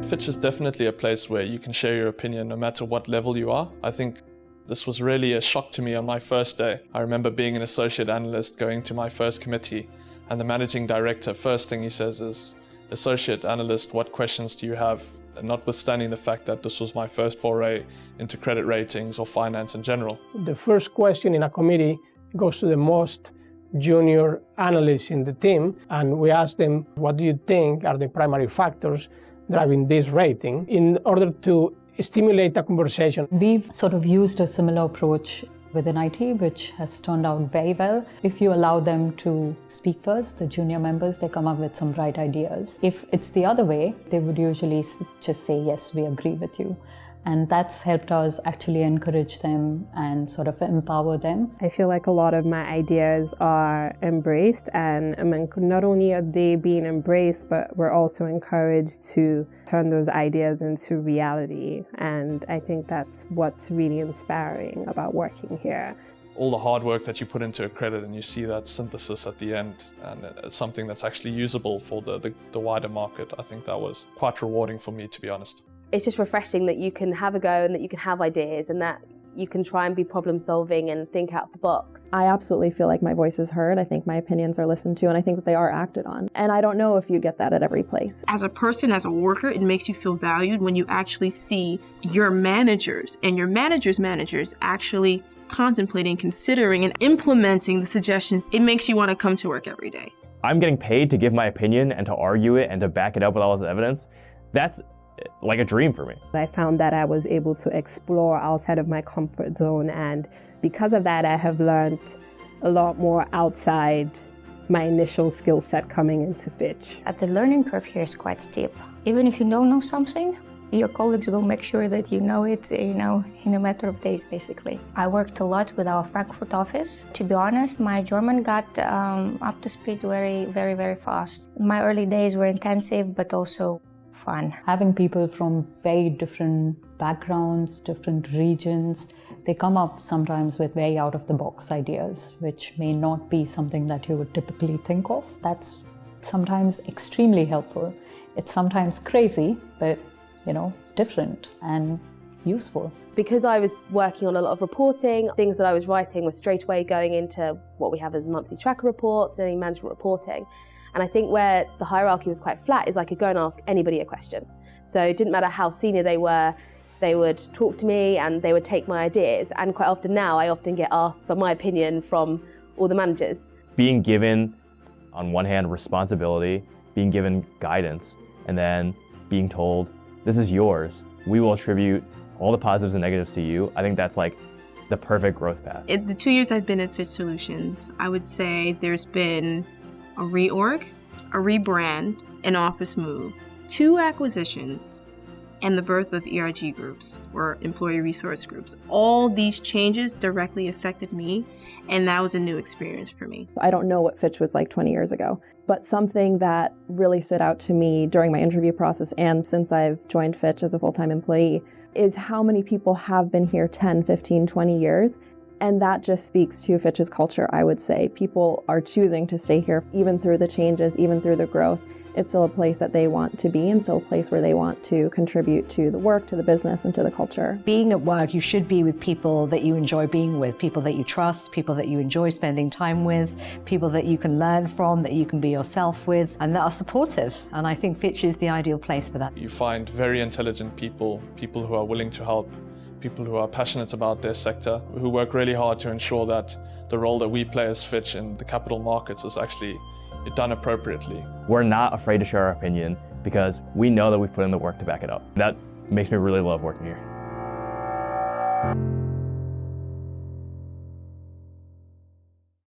Fitch is definitely a place where you can share your opinion no matter what level you are. I think this was really a shock to me on my first day. I remember being an associate analyst going to my first committee, and the managing director, first thing he says is, "Associate analyst, what questions do you have?" And notwithstanding the fact that this was my first foray into credit ratings or finance in general. The first question in a committee goes to the most junior analysts in the team, and we ask them, what do you think are the primary factors driving this rating, in order to stimulate a conversation. We've sort of used a similar approach within IT, which has turned out very well. If you allow them to speak first, the junior members, they come up with some bright ideas. If it's the other way, they would usually just say, yes, we agree with you. And that's helped us actually encourage them and sort of empower them. I feel like a lot of my ideas are embraced, and I mean, not only are they being embraced, but we're also encouraged to turn those ideas into reality. And I think that's what's really inspiring about working here. All the hard work that you put into a credit, and you see that synthesis at the end, and it's something that's actually usable for the wider market. I think that was quite rewarding for me, to be honest. It's just refreshing that you can have a go and that you can have ideas and that you can try and be problem solving and think out of the box. I absolutely feel like my voice is heard. I think my opinions are listened to, and I think that they are acted on. And I don't know if you get that at every place. As a person, as a worker, it makes you feel valued when you actually see your managers and your managers' managers actually contemplating, considering, and implementing the suggestions. It makes you want to come to work every day. I'm getting paid to give my opinion and to argue it and to back it up with all this evidence. That's like a dream for me. I found that I was able to explore outside of my comfort zone, and because of that, I have learned a lot more outside my initial skill set coming into Fitch. The learning curve here is quite steep. Even if you don't know something, your colleagues will make sure that you know it, in a matter of days, basically. I worked a lot with our Frankfurt office. To be honest, my German got up to speed very, very, very fast. My early days were intensive, but also fun. Having people from very different backgrounds, different regions, they come up sometimes with very out-of-the-box ideas, which may not be something that you would typically think of. That's sometimes extremely helpful. It's sometimes crazy, but different and useful. Because I was working on a lot of reporting, things that I was writing were straight away going into what we have as monthly tracker reports and any management reporting. And I think where the hierarchy was quite flat is I could go and ask anybody a question. So it didn't matter how senior they were, they would talk to me and they would take my ideas. And quite often now, I often get asked for my opinion from all the managers. Being given, on one hand, responsibility, being given guidance, and then being told, this is yours. We will attribute all the positives and negatives to you. I think that's like the perfect growth path. In the 2 years I've been at Fitch Solutions, I would say there's been a reorg, a rebrand, an office move, 2 acquisitions, and the birth of ERG groups, or employee resource groups. All these changes directly affected me, and that was a new experience for me. I don't know what Fitch was like 20 years ago, but something that really stood out to me during my interview process and since I've joined Fitch as a full-time employee is how many people have been here 10, 15, 20 years. And that just speaks to Fitch's culture, I would say. People are choosing to stay here, even through the changes, even through the growth. It's still a place that they want to be and still a place where they want to contribute to the work, to the business, and to the culture. Being at work, you should be with people that you enjoy being with, people that you trust, people that you enjoy spending time with, people that you can learn from, that you can be yourself with, and that are supportive. And I think Fitch is the ideal place for that. You find very intelligent people, people who are willing to help, people who are passionate about their sector, who work really hard to ensure that the role that we play as Fitch in the capital markets is actually done appropriately. We're not afraid to share our opinion because we know that we've put in the work to back it up. That makes me really love working here.